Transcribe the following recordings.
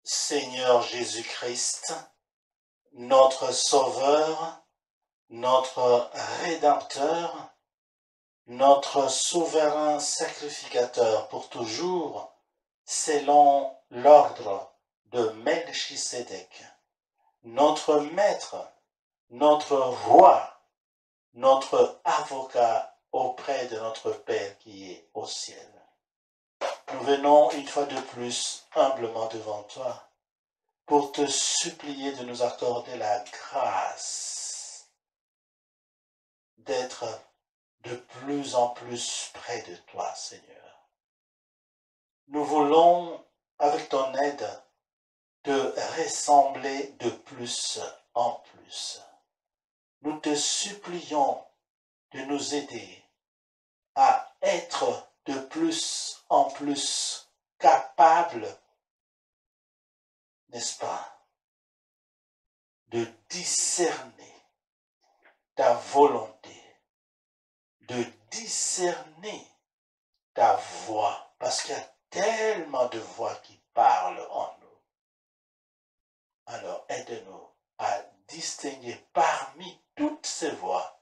Seigneur Jésus-Christ, notre Sauveur, notre Rédempteur, notre souverain sacrificateur pour toujours, selon l'ordre de Melchisédek, notre Maître, notre Roi, notre avocat auprès de notre Père qui est au ciel. Nous venons une fois de plus humblement devant toi pour te supplier de nous accorder la grâce d'être de plus en plus près de toi, Seigneur. Nous voulons, avec ton aide, te ressembler de plus en plus. Nous te supplions de nous aider à être de plus en plus capables, n'est-ce pas, de discerner ta volonté, de discerner ta voix, parce qu'il y a tellement de voix qui parlent en nous. Alors aide-nous à distinguer parmi toutes ces voix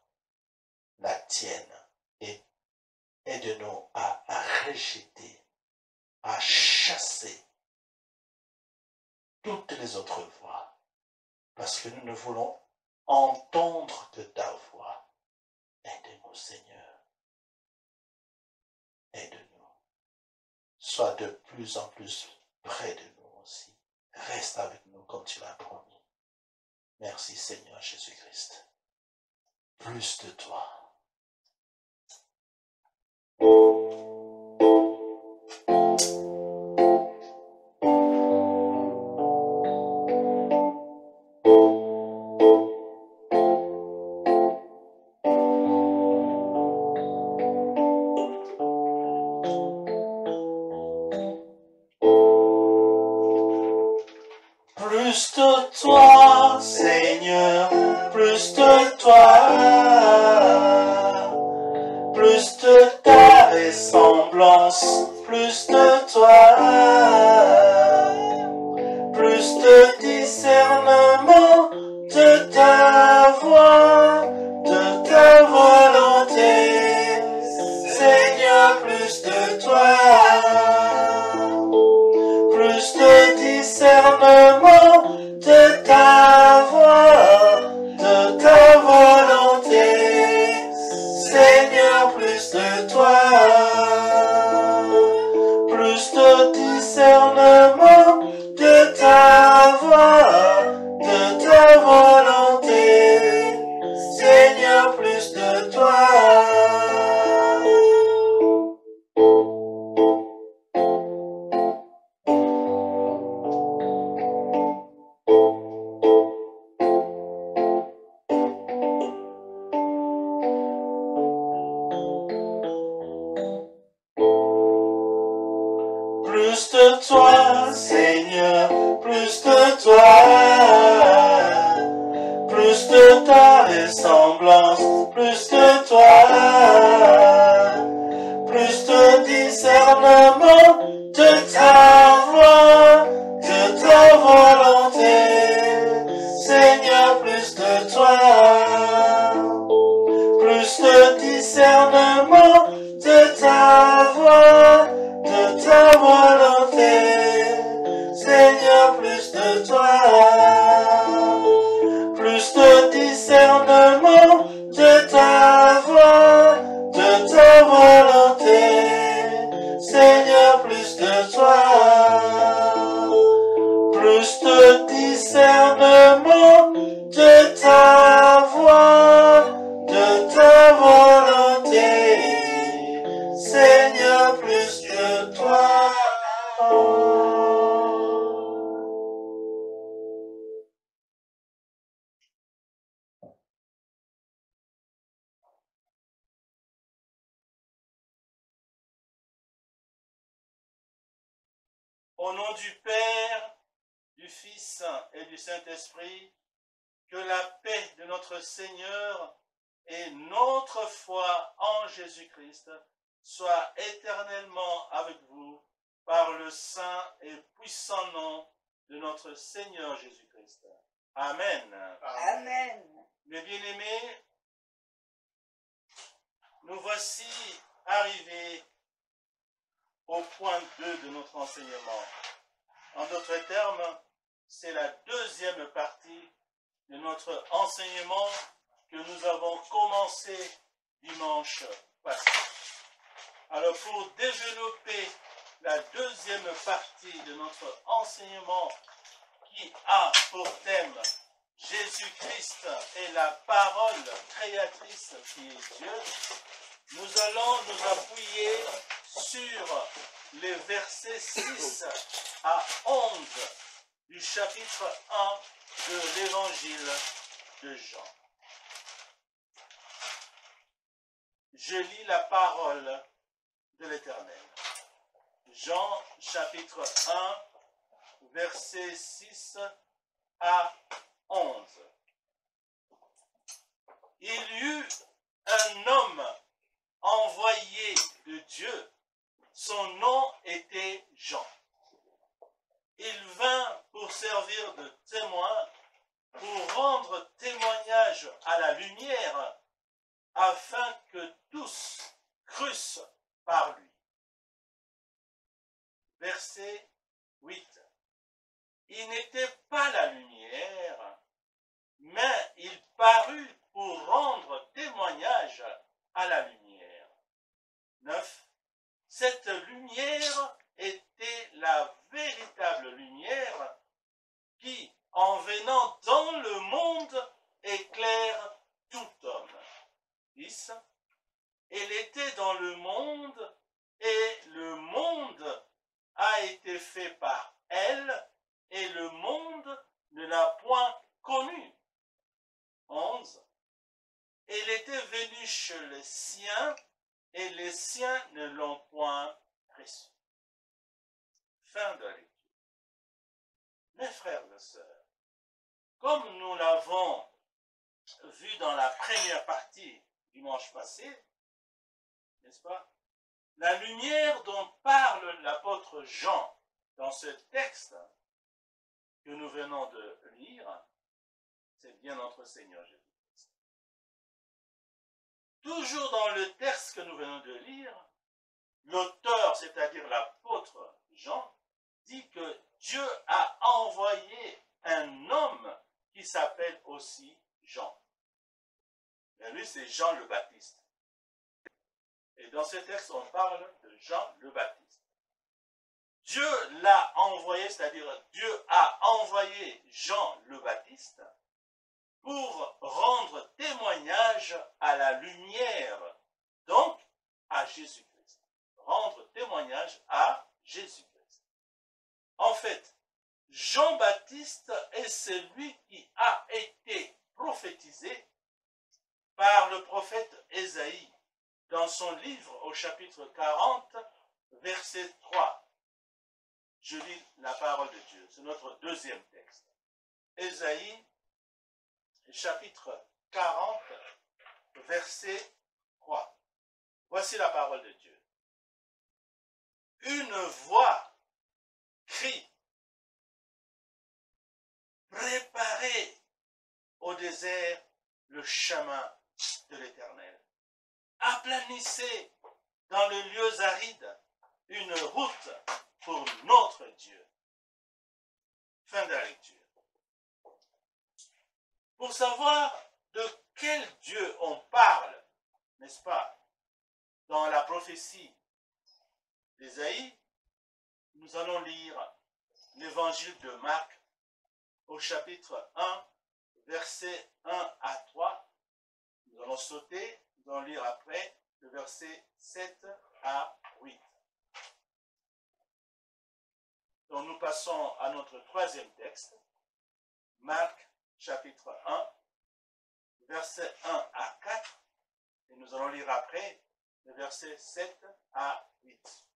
la tienne et aide-nous à rejeter, à chasser toutes les autres voix, parce que nous ne voulons entendre que ta voix. Aide-nous, Seigneur. Aide-nous. Sois de plus en plus près de nous aussi. Reste avec nous comme tu l'as promis. Merci, Seigneur Jésus-Christ. Plus de toi. Plus de toi, Seigneur, plus de toi, plus de ta ressemblance, plus de toi, plus de discernement de ta voix, de ta volonté, Seigneur, plus de toi, plus de discernement de ta voix, de ta volonté, Seigneur, plus de toi, plus de discernement de ta voix, de ta volonté, Seigneur, plus de toi. Plus de toi, Seigneur, plus de toi, plus de ta ressemblance, plus de toi, plus de discernement de ta voix, de ta volonté, Seigneur, plus de toi, plus de discernement de ta voix, de ta volonté, Seigneur, plus de toi, plus de discernement de ta voix, de ta volonté, Seigneur, plus de toi, plus de discernement de ta voix, de ta volonté, Seigneur, plus de toi. Au nom du Père, du Fils et du Saint-Esprit, que la paix de notre Seigneur et notre foi en Jésus-Christ soit éternellement avec vous par le saint et puissant nom de notre Seigneur Jésus-Christ. Amen. Amen. Mes bien-aimés, nous voici arrivés au point 2 de notre enseignement. En d'autres termes, c'est la deuxième partie de notre enseignement que nous avons commencé dimanche passé. Alors pour développer la deuxième partie de notre enseignement qui a pour thème Jésus-Christ est la parole créatrice qui est Dieu, nous allons nous appuyer sur les versets 6 à 11 du chapitre 1 de l'évangile de Jean. Je lis la parole de l'Éternel. Jean chapitre 1, versets 6 à 11. Il y eut un homme envoyé de Dieu. Son nom était Jean. Il vint pour servir de témoin, pour rendre témoignage à la lumière, afin que tous crussent par lui. Verset 8. Il n'était pas la lumière, mais il parut pour rendre témoignage à la lumière. 9. Cette lumière était la véritable lumière qui, en venant dans le monde, éclaire tout homme. 10. Elle était dans le monde, et le monde a été fait par elle, et le monde ne l'a point connue. 11. Elle était venue chez les siens, et les siens ne l'ont point reçue. Fin de la lecture. Mes frères et sœurs, comme nous l'avons vu dans la première partie dimanche passé, n'est-ce pas? La lumière dont parle l'apôtre Jean dans ce texte que nous venons de lire, c'est bien notre Seigneur Jésus-Christ. Toujours dans le texte que nous venons de lire, l'auteur, c'est-à-dire l'apôtre Jean, dit que Dieu a envoyé un homme qui s'appelle aussi Jean. Et lui, c'est Jean le Baptiste. Et dans ce texte, on parle de Jean le Baptiste. Dieu l'a envoyé, c'est-à-dire Dieu a envoyé Jean le Baptiste pour rendre témoignage à la lumière, donc à Jésus-Christ. Rendre témoignage à Jésus-Christ. En fait, Jean-Baptiste est celui qui a été prophétisé par le prophète Ésaïe dans son livre au chapitre 40, verset 3. Je lis la parole de Dieu. C'est notre deuxième texte. Ésaïe, chapitre 40, verset 3. Voici la parole de Dieu. Une voix crie, préparez au désert le chemin de l'Éternel. Aplanissez dans les lieux arides une route pour notre Dieu. Fin de la lecture. Pour savoir de quel Dieu on parle, n'est-ce pas, dans la prophétie d'Ésaïe, nous allons lire l'évangile de Marc au chapitre 1, versets 1 à 3. Nous allons sauter, nous allons lire après le verset 7 à 8. Donc nous passons à notre troisième texte, Marc chapitre 1, versets 1 à 4, et nous allons lire après le verset 7 à 8.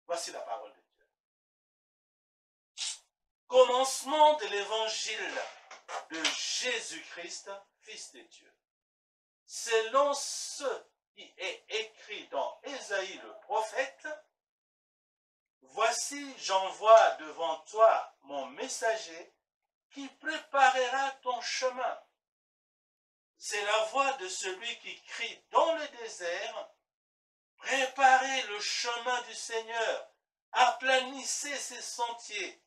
Voici la parole de Dieu. Commencement de l'évangile de Jésus-Christ, Fils de Dieu. Selon ce qui est écrit dans Ésaïe le prophète, voici, j'envoie devant toi mon messager qui préparera ton chemin. C'est la voix de celui qui crie dans le désert, préparez le chemin du Seigneur, aplanissez ses sentiers.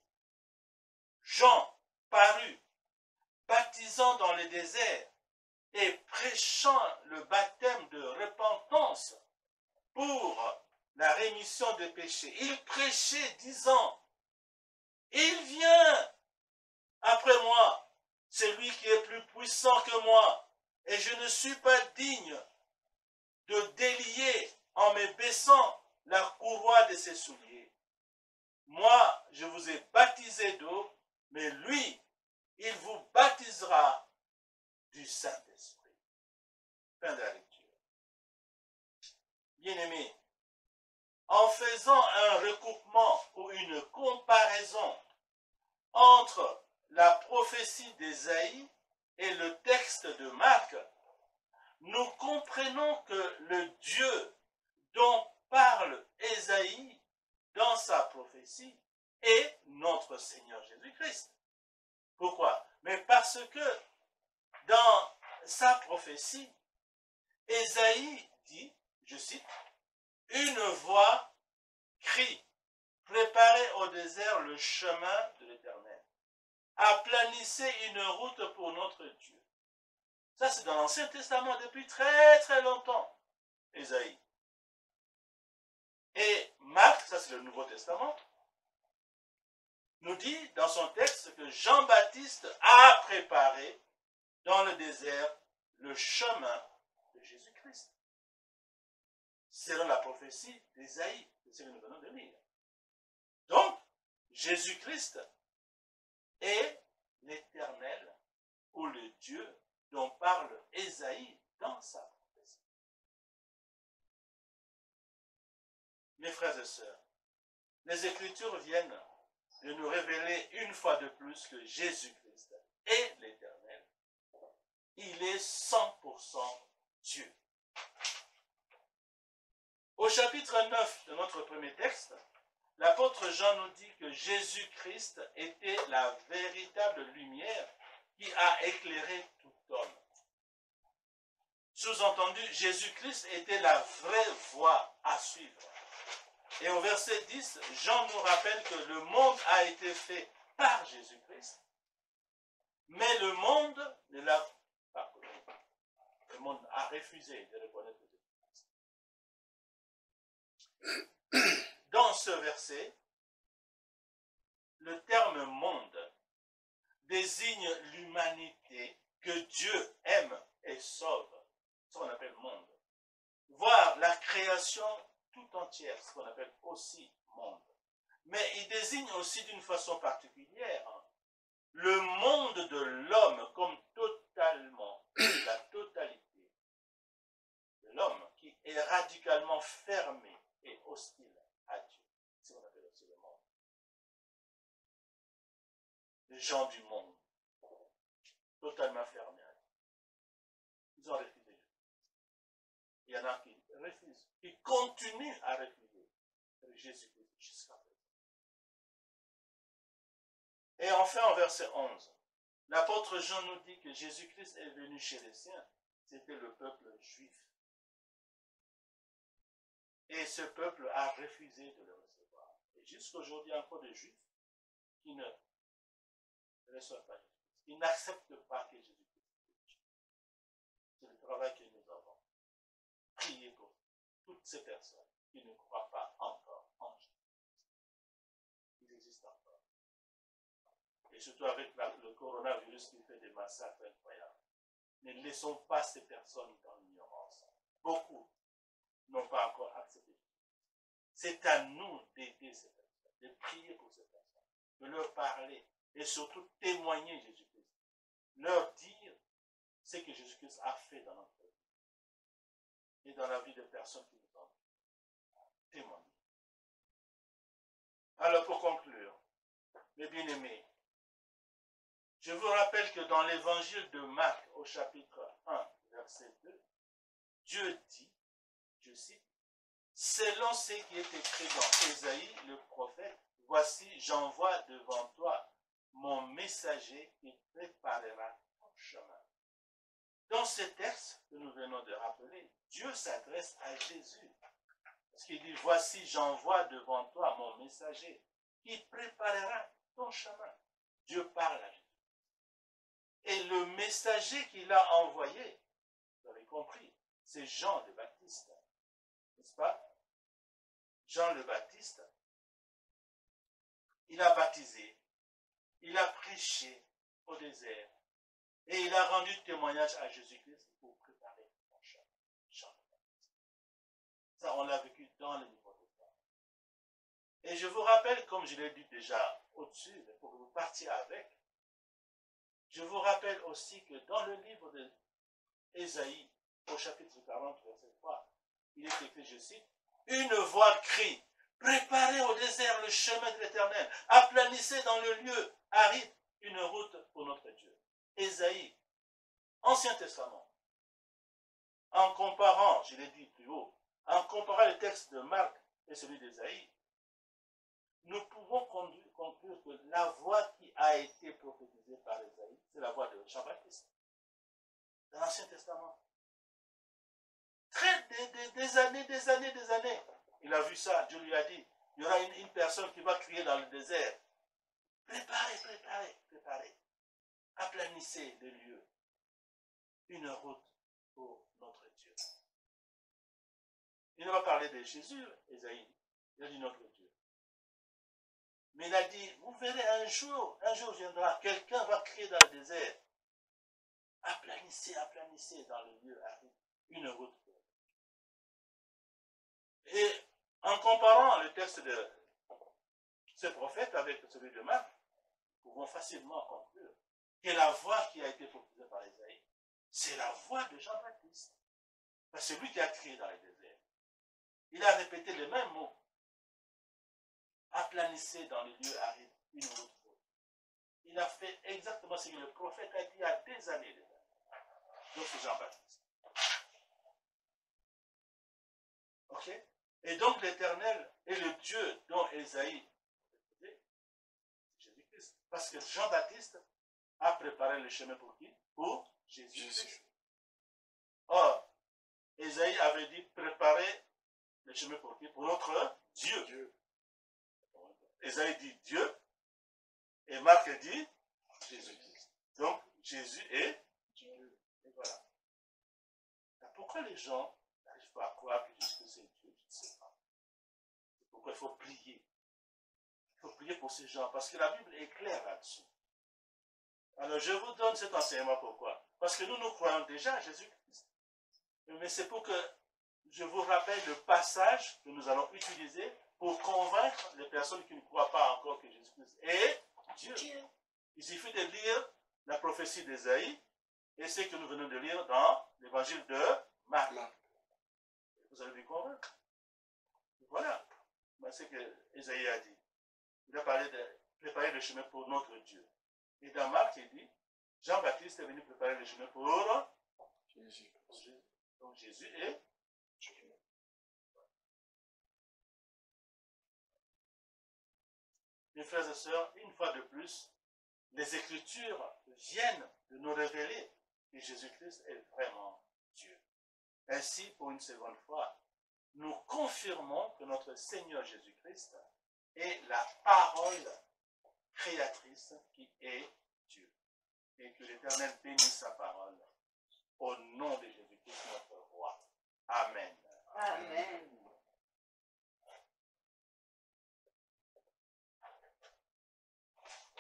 Jean parut, baptisant dans le désert et prêchant le baptême de repentance pour la rémission des péchés. Il prêchait disant, il vient après moi, celui qui est plus puissant que moi, et je ne suis pas digne de délier en me baissant la courroie de ses souliers. Moi, je vous ai baptisé d'eau, mais lui, il vous baptisera du Saint-Esprit. Fin de la lecture. Bien-aimés, en faisant un recoupement ou une comparaison entre la prophétie d'Ésaïe et le texte de Marc, nous comprenons que le Dieu dont parle Ésaïe dans sa prophétie est notre Seigneur Jésus-Christ. Pourquoi? Mais parce que dans sa prophétie, Ésaïe dit, je cite, « Une voix crie, préparez au désert le chemin de l'Éternel. Aplanissez une route pour notre Dieu. » Ça, c'est dans l'Ancien Testament depuis très très longtemps, Ésaïe. Et Marc, ça c'est le Nouveau Testament, nous dit dans son texte que Jean-Baptiste a préparé dans le désert le chemin de Jésus-Christ. Selon la prophétie d'Ésaïe, c'est ce que nous venons de lire. Donc, Jésus-Christ est l'Éternel ou le Dieu dont parle Ésaïe dans sa prophétie. Mes frères et sœurs, les Écritures viennent de nous révéler une fois de plus que Jésus-Christ est l'Éternel. Il est 100% Dieu. Au chapitre 9 de notre premier texte, l'apôtre Jean nous dit que Jésus-Christ était la véritable lumière qui a éclairé tout homme. Sous-entendu, Jésus-Christ était la vraie voie à suivre. Et au verset 10, Jean nous rappelle que le monde a été fait par Jésus-Christ, mais le monde ne l'a pas connu. Le monde a refusé de reconnaître Jésus-Christ. Dans ce verset, le terme monde désigne l'humanité que Dieu aime et sauve, ce qu'on appelle monde. Voire la création tout entière, ce qu'on appelle aussi monde. Mais il désigne aussi d'une façon particulière le monde de l'homme comme totalement, la totalité de l'homme qui est radicalement fermé et hostile à Dieu. C'est ce qu'on appelle aussi le monde. Les gens du monde, totalement fermés à Dieu. Ils ont refusé Dieu. Il y en a qui refusent, qui continuent à refuser Jésus-Christ jusqu'à présent. Et enfin, en verset 11, l'apôtre Jean nous dit que Jésus-Christ est venu chez les siens. C'était le peuple juif. Et ce peuple a refusé de le recevoir. Et jusqu'aujourd'hui, encore des juifs qui ne reçoivent pas Jésus-Christ, qui n'acceptent pas que Jésus-Christ est Dieu. C'est le travail que nous avons. Priez pour toutes ces personnes qui ne croient pas encore en Jésus-Christ. Il existe encore. Et surtout avec le coronavirus qui fait des massacres incroyables. Ne laissons pas ces personnes dans l'ignorance. Beaucoup n'ont pas encore accepté. C'est à nous d'aider ces personnes, de prier pour ces personnes, de leur parler et surtout témoigner Jésus-Christ. Leur dire ce que Jésus-Christ a fait dans notre vie et dans la vie de personnes qui nous entourent. Témoigner. Alors pour conclure, mes bien-aimés, je vous rappelle que dans l'évangile de Marc au chapitre 1, verset 2, Dieu dit, je cite, « selon ce qui est écrit dans Ésaïe, le prophète, voici, j'envoie devant toi mon messager qui préparera ton chemin. Dans ce texte que nous venons de rappeler, Dieu s'adresse à Jésus. Parce qu'il dit, voici, j'envoie devant toi mon messager qui préparera ton chemin. Dieu parle à Jésus. Et le messager qu'il a envoyé, vous avez compris, c'est Jean le Baptiste. N'est-ce pas? Jean le Baptiste, il a baptisé, il a prêché au désert et il a rendu témoignage à Jésus-Christ pour préparer son chemin. Jean le Baptiste. Ça, on l'a vécu dans le Nouveau Testament. Et je vous rappelle, comme je l'ai dit déjà au-dessus, pour que vous partiez avec, je vous rappelle aussi que dans le livre d'Ésaïe, au chapitre 40, verset 3, il est écrit, je cite, une voix crie, préparez au désert le chemin de l'Éternel, aplanissez dans le lieu aride une route pour notre Dieu. Ésaïe, Ancien Testament. En comparant, je l'ai dit plus haut, en comparant le texte de Marc et celui d'Ésaïe, nous pouvons conclure que la voix qui a été prophétisée par Ésaïe, c'est la voix de Jean-Baptiste, dans l'Ancien Testament. Des années, il a vu ça, Dieu lui a dit, il y aura une personne qui va crier dans le désert, préparez, aplanissez le lieu, une route pour notre Dieu. Il ne va pas parler de Jésus, Ésaïe, il a dit notre Dieu. Mais il a dit, vous verrez un jour viendra, quelqu'un va crier dans le désert, aplanissez dans le lieu aride, une route. Et en comparant le texte de ce prophète avec celui de Marc, nous pouvons facilement conclure que la voix qui a été prophétisée par Ésaïe, c'est la voix de Jean-Baptiste. C'est lui qui a crié dans le désert. Il a répété les mêmes mots. Aplanissez dans les lieux arides une route. Il a fait exactement ce que le prophète a dit il y a des années déjà. Donc c'est Jean-Baptiste. Ok? Et donc l'Éternel est le Dieu dont Ésaïe, c'est Jésus-Christ. Parce que Jean-Baptiste a préparé le chemin pour qui? Pour Jésus-Christ. Or, Ésaïe avait dit préparer le chemin pour qui? Pour notre Dieu. Ésaïe dit Dieu, et Marc dit Jésus-Christ. Donc, Jésus est Dieu. Et voilà. Pourquoi les gens n'arrivent pas à croire que Jésus-Christ est Dieu? Je ne sais pas. C'est pourquoi il faut prier. Il faut prier pour ces gens, parce que la Bible est claire là-dessus. Alors, je vous donne cet enseignement, pourquoi? Parce que nous croyons déjà à Jésus-Christ. Mais c'est pour que je vous rappelle le passage que nous allons utiliser pour convaincre les personnes qui ne croient pas encore que Jésus-Christ est Dieu. Il suffit de lire la prophétie d'Ésaïe et ce que nous venons de lire dans l'évangile de Marc. Vous allez vous convaincre. Voilà. C'est ce que Ésaïe a dit. Il a parlé de préparer le chemin pour notre Dieu. Et dans Marc, il dit, Jean-Baptiste est venu préparer le chemin pour Jésus. Donc Jésus est Dieu. Mes frères et sœurs, une fois de plus, les Écritures viennent de nous révéler que Jésus-Christ est vraiment Dieu. Ainsi, pour une seconde fois, nous confirmons que notre Seigneur Jésus-Christ est la parole créatrice qui est Dieu. Et que l'Éternel bénisse sa parole. Au nom de Jésus-Christ, notre roi. Amen. Amen.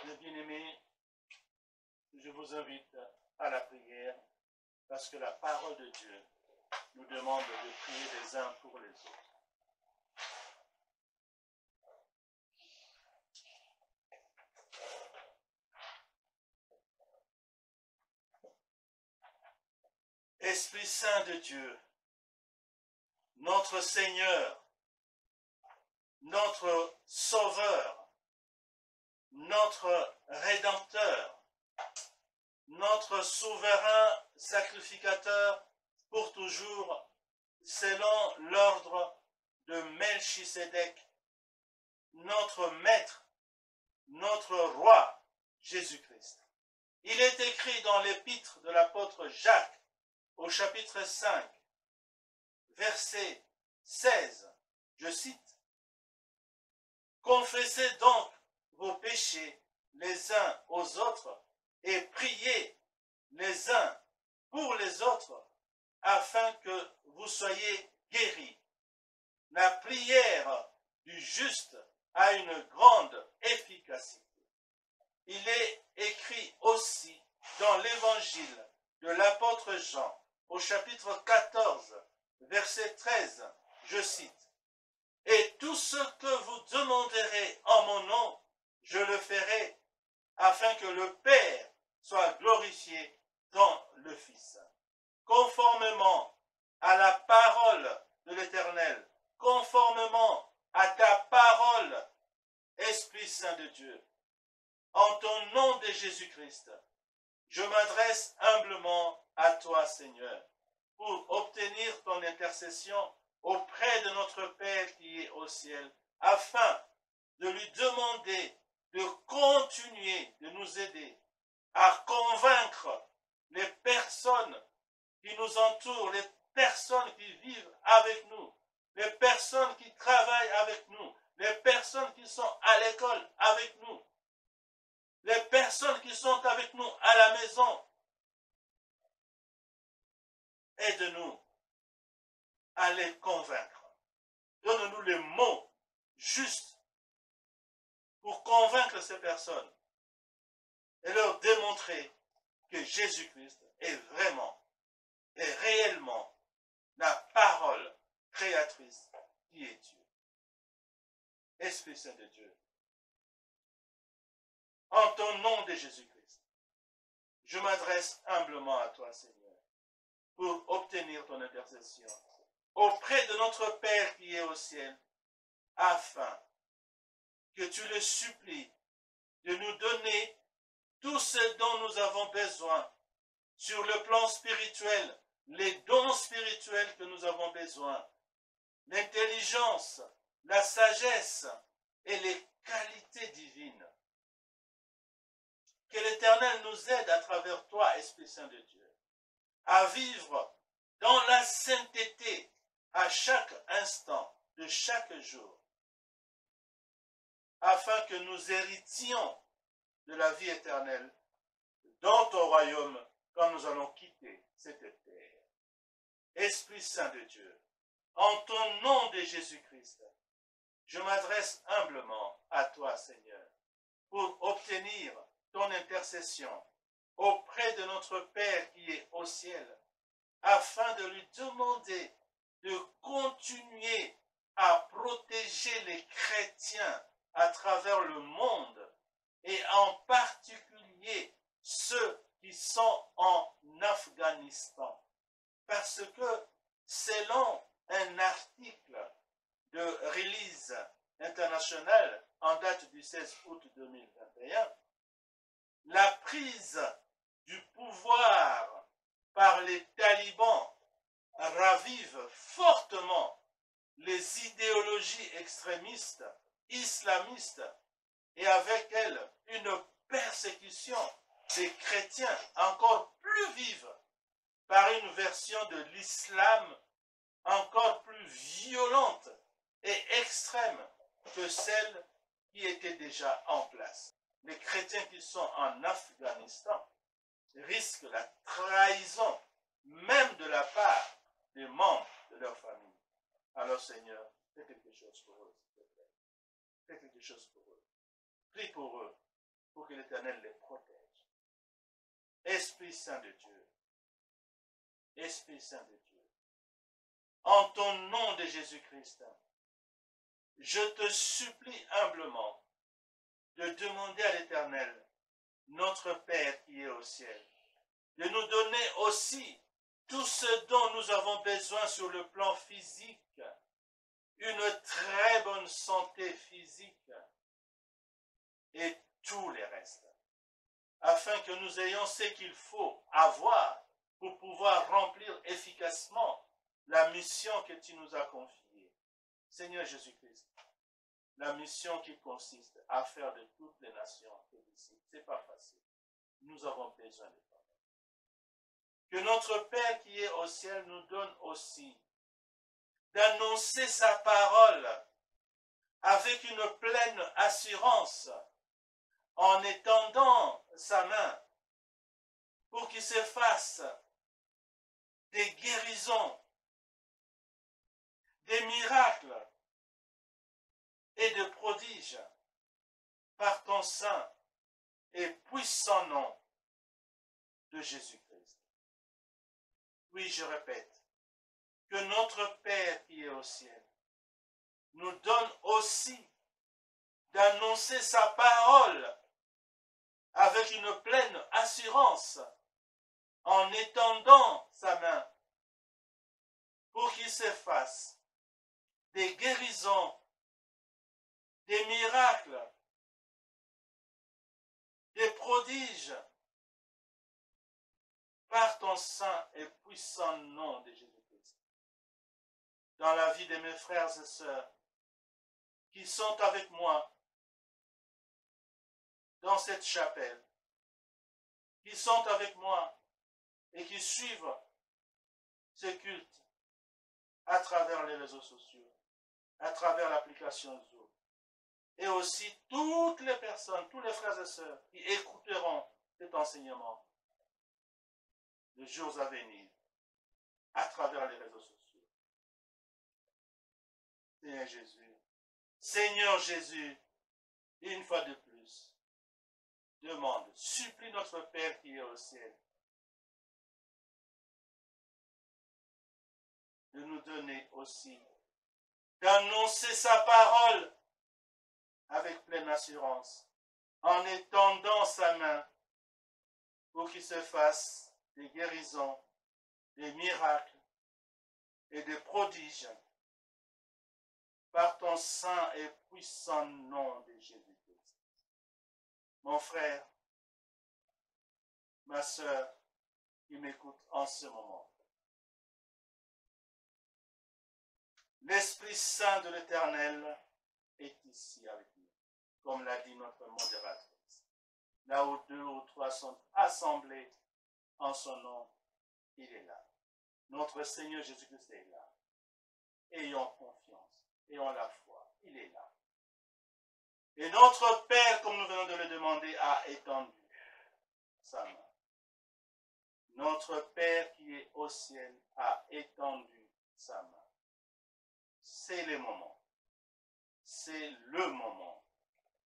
Mes bien-aimés, je vous invite à la prière parce que la parole de Dieu nous demande de prier les uns pour les autres. Esprit Saint de Dieu, notre Seigneur, notre Sauveur, notre Rédempteur, notre souverain sacrificateur pour toujours, selon l'ordre de Melchisédek, notre Maître, notre Roi, Jésus-Christ. Il est écrit dans l'épître de l'apôtre Jacques, au chapitre 5, verset 16, je cite, « Confessez donc vos péchés les uns aux autres et priez les uns pour les autres afin que vous soyez guéris. La prière du juste a une grande efficacité. » Il est écrit aussi dans l'évangile de l'apôtre Jean, au chapitre 14, verset 13, je cite, « Et tout ce que vous demanderez en mon nom, je le ferai, afin que le Père soit glorifié dans le Fils. » Conformément à la parole de l'Éternel, conformément à ta parole, Esprit Saint de Dieu, en ton nom de Jésus-Christ, je m'adresse humblement à toi, Seigneur, pour obtenir ton intercession auprès de notre Père qui est au ciel, afin de lui demander de continuer de nous aider à convaincre les personnes qui nous entourent, les personnes qui vivent avec nous, les personnes qui travaillent avec nous, les personnes qui sont à l'école avec nous, les personnes qui sont avec nous à la maison. Aide-nous à les convaincre. Donne-nous les mots justes pour convaincre ces personnes et leur démontrer que Jésus-Christ est vraiment et réellement la parole créatrice qui est Dieu. Esprit Saint de Dieu, en ton nom de Jésus-Christ, je m'adresse humblement à toi, Seigneur, pour obtenir ton intercession auprès de notre Père qui est au ciel, afin que tu le supplies de nous donner tout ce dont nous avons besoin sur le plan spirituel, les dons spirituels que nous avons besoin, l'intelligence, la sagesse et les qualités divines. Que l'Éternel nous aide à travers toi, Esprit Saint de Dieu, à vivre dans la sainteté à chaque instant de chaque jour, afin que nous héritions de la vie éternelle dans ton royaume quand nous allons quitter cette terre. Esprit Saint de Dieu, en ton nom de Jésus-Christ, je m'adresse humblement à toi, Seigneur, pour obtenir ton intercession auprès de notre Père qui est au ciel, afin de lui demander de continuer à protéger les chrétiens à travers le monde, et en particulier ceux qui sont en Afghanistan. Parce que selon un article de Release International en date du 16 août 2021, la prise du pouvoir par les talibans ravive fortement les idéologies extrémistes, islamistes, et avec elles une persécution des chrétiens encore plus vive par une version de l'islam encore plus violente et extrême que celle qui était déjà en place. Les chrétiens qui sont en Afghanistan risquent la trahison même de la part des membres de leur famille. Alors Seigneur, fais quelque chose pour eux, s'il te plaît. Fais quelque chose pour eux. Prie pour eux, pour que l'Éternel les protège. Esprit Saint de Dieu, Esprit Saint de Dieu, en ton nom de Jésus-Christ, je te supplie humblement de demander à l'Éternel, notre Père qui est au ciel, de nous donner aussi tout ce dont nous avons besoin sur le plan physique, une très bonne santé physique et tous les restes, afin que nous ayons ce qu'il faut avoir pour pouvoir remplir efficacement la mission que tu nous as confiée. Seigneur Jésus-Christ, la mission qui consiste à faire de toutes les nations des disciples, ce n'est pas facile. Nous avons besoin de toi. Que notre Père qui est au ciel nous donne aussi d'annoncer sa parole avec une pleine assurance en étendant sa main pour qu'il se fasse des guérisons, des miracles et de prodiges par ton saint et puissant nom de Jésus-Christ. Oui, je répète, que notre Père qui est au ciel nous donne aussi d'annoncer sa parole avec une pleine assurance en étendant sa main pour qu'il se fasse des guérisons, des miracles, des prodiges par ton saint et puissant nom de Jésus-Christ. Dans la vie de mes frères et sœurs qui sont avec moi dans cette chapelle, qui sont avec moi et qui suivent ce culte à travers les réseaux sociaux, à travers l'application Zoom, et aussi toutes les personnes, tous les frères et sœurs qui écouteront cet enseignement les jours à venir à travers les réseaux sociaux. Seigneur Jésus, une fois de plus, demande, supplie notre Père qui est au ciel de nous donner aussi, d'annoncer sa parole avec pleine assurance, en étendant sa main pour qu'il se fasse des guérisons, des miracles et des prodiges par ton saint et puissant nom de Jésus-Christ. Mon frère, ma sœur qui m'écoute en ce moment, l'Esprit Saint de l'Éternel est ici avec nous, comme l'a dit notre modératrice. Là où 2 ou 3 sont assemblés en son nom, il est là. Notre Seigneur Jésus-Christ est là. Ayons confiance, ayons la foi, il est là. Et notre Père, comme nous venons de le demander, a étendu sa main. Notre Père qui est au ciel a étendu sa main. C'est le moment. C'est le moment.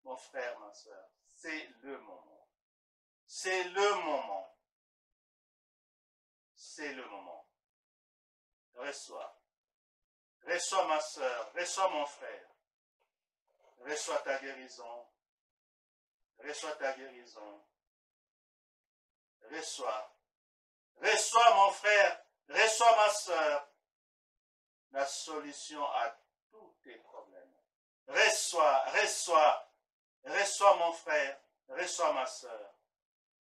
Mon frère, ma soeur, c'est le moment. C'est le moment. C'est le moment. Reçois. Reçois ma soeur, reçois mon frère. Reçois ta guérison. Reçois ta guérison. Reçois. Reçois mon frère, reçois ma soeur. La solution à tous tes problèmes. Reçois, reçois, reçois mon frère, reçois ma soeur.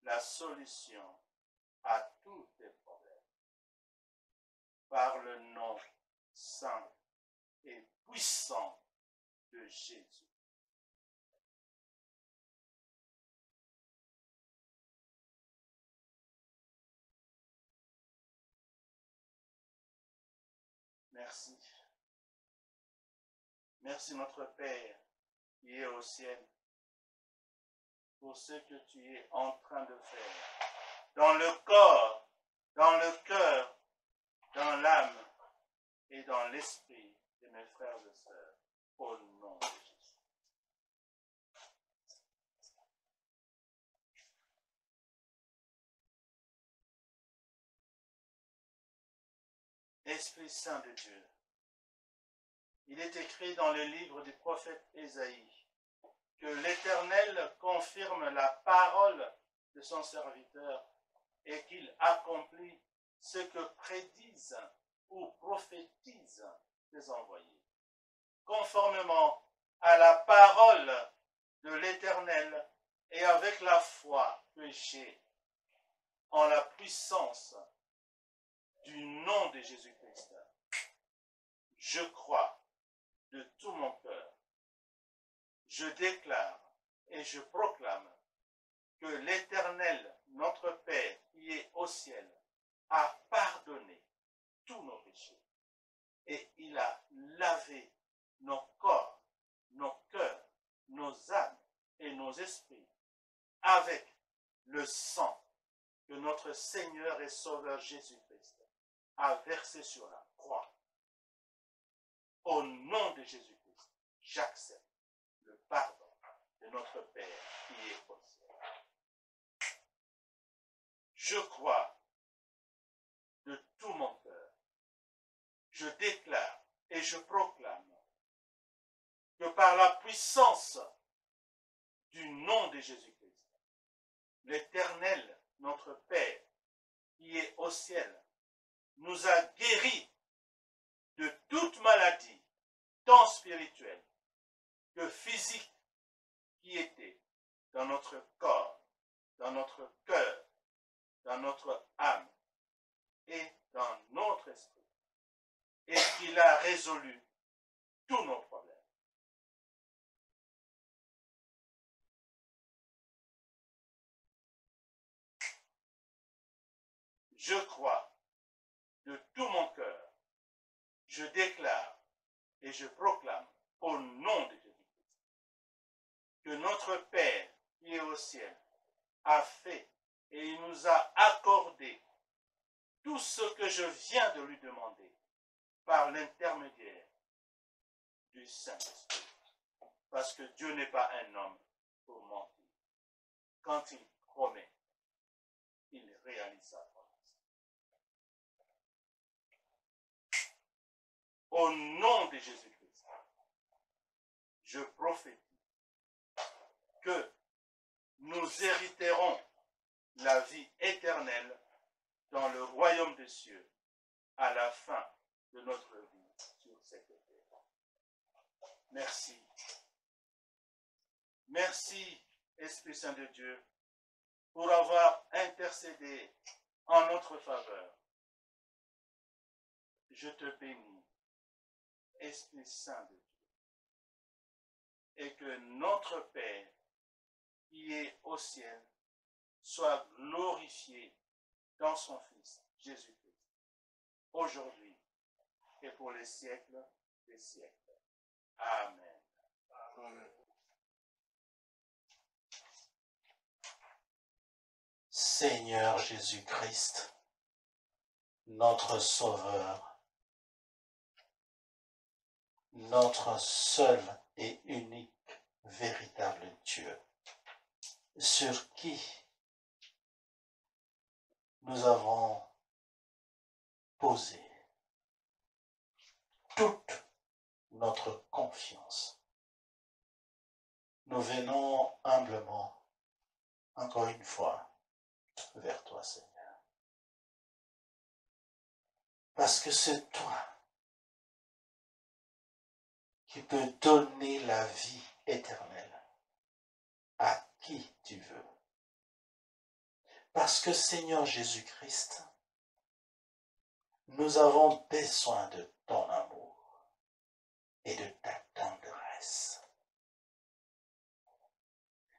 La solution à tous tes problèmes. Par le nom saint et puissant de Jésus. Merci. Merci notre Père qui est au ciel pour ce que tu es en train de faire dans le corps, dans le cœur, dans l'âme et dans l'esprit de mes frères et sœurs, au nom de Jésus. Esprit Saint de Dieu, il est écrit dans le livre du prophète Ésaïe que l'Éternel confirme la parole de son serviteur et qu'il accomplit ce que prédisent ou prophétisent les envoyés. Conformément à la parole de l'Éternel et avec la foi que j'ai en la puissance du nom de Jésus-Christ, je crois de tout mon cœur, je déclare et je proclame que l'Éternel, notre Père, qui est au ciel, a pardonné tous nos péchés et il a lavé nos corps, nos cœurs, nos âmes et nos esprits avec le sang que notre Seigneur et Sauveur Jésus-Christ a versé sur la croix. Au nom de Jésus-Christ, j'accepte le pardon de notre Père qui est au ciel. Je crois de tout mon cœur, je déclare et je proclame que par la puissance du nom de Jésus-Christ, l'Éternel, notre Père, qui est au ciel, nous a guéris de toute maladie, tant spirituelle que physique, qui était dans notre corps, dans notre cœur, dans notre âme et dans notre esprit, et qu'il a résolu tous nos problèmes. Je crois de tout mon cœur, je déclare et je proclame au nom de Jésus-Christ que notre Père qui est au ciel a fait et il nous a accordé tout ce que je viens de lui demander par l'intermédiaire du Saint-Esprit. Parce que Dieu n'est pas un homme pour mentir. Quand il promet, il réalise sa promesse. Au nom de Jésus-Christ, je prophétise que nous hériterons la vie éternelle dans le royaume des cieux à la fin de notre vie sur cette terre. Merci. Merci, Esprit Saint de Dieu, pour avoir intercédé en notre faveur. Je te bénis, Esprit Saint de Dieu, et que notre Père qui est au ciel soit glorifié dans son Fils, Jésus-Christ, aujourd'hui et pour les siècles des siècles. Amen. Amen. Seigneur Jésus-Christ, notre Sauveur, notre seul et unique véritable Dieu, sur qui nous avons posé toute notre confiance. Nous venons humblement, encore une fois, vers toi, Seigneur. Parce que c'est toi qui peux donner la vie éternelle à qui tu veux. Parce que, Seigneur Jésus-Christ, nous avons besoin de ton amour et de ta tendresse.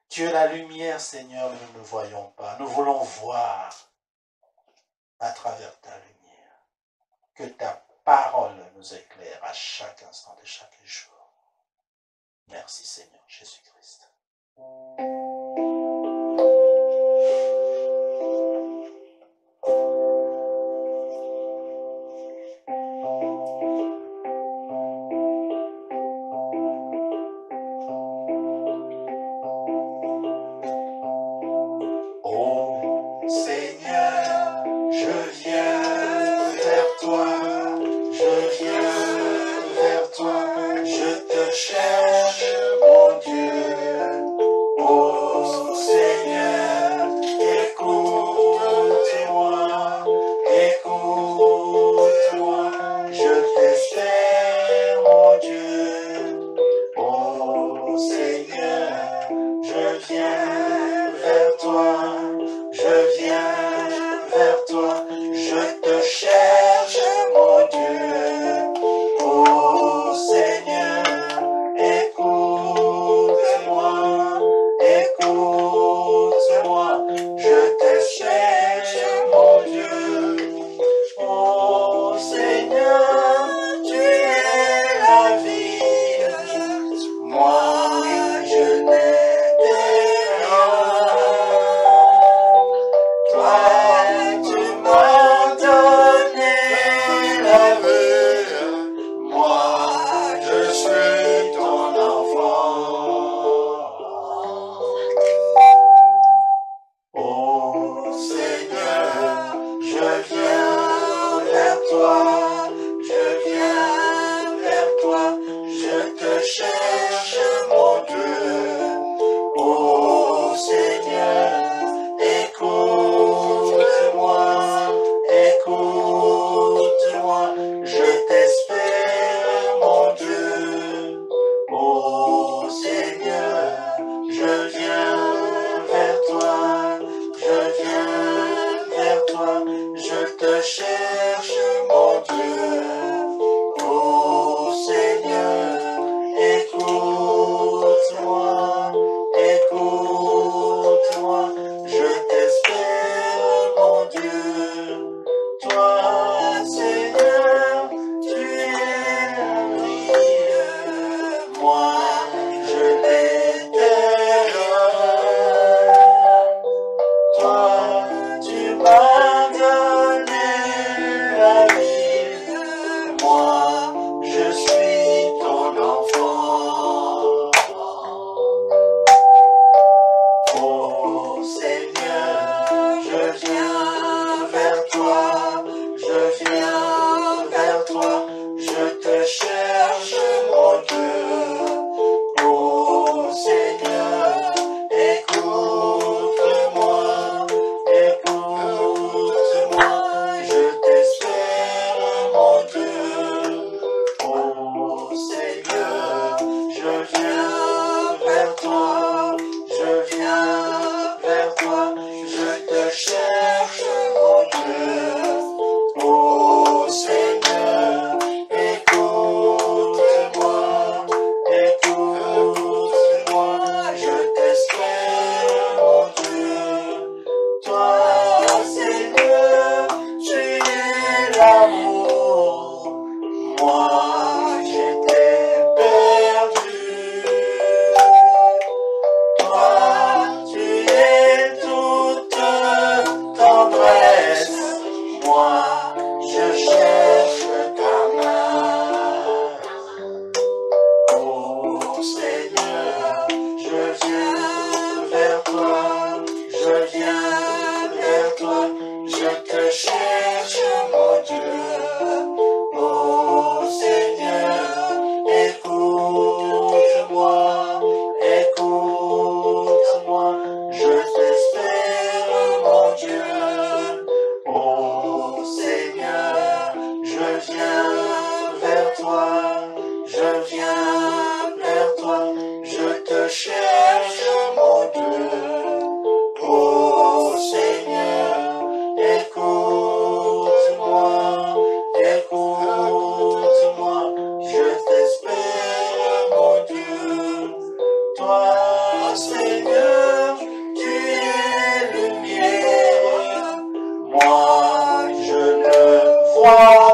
Tu es la lumière, Seigneur, mais nous ne voyons pas. Nous voulons voir à travers ta lumière. Que ta parole nous éclaire à chaque instant de chaque jour. Merci, Seigneur Jésus-Christ. Je te cherche, mon Dieu, oh Seigneur. cherche, mon Dieu. Oh Seigneur, écoute-moi, écoute-moi, je t'espère, mon Dieu. Toi, Seigneur, tu es l'amour, moi j'étais perdu. Toi, tu es toute tendresse, moi je cherche ta main. Oh Seigneur, je viens vers toi, je viens vers toi, je te cherche, mon Dieu. Oh Seigneur, écoute-moi, écoute-moi, je t'espère, mon Dieu. Oh Seigneur, je viens vers toi, je viens vers toi, je te cherche, mon Dieu. Oh Seigneur, écoute-moi, écoute-moi, je t'espère, mon Dieu. Toi, Seigneur, tu es lumière, moi je ne vois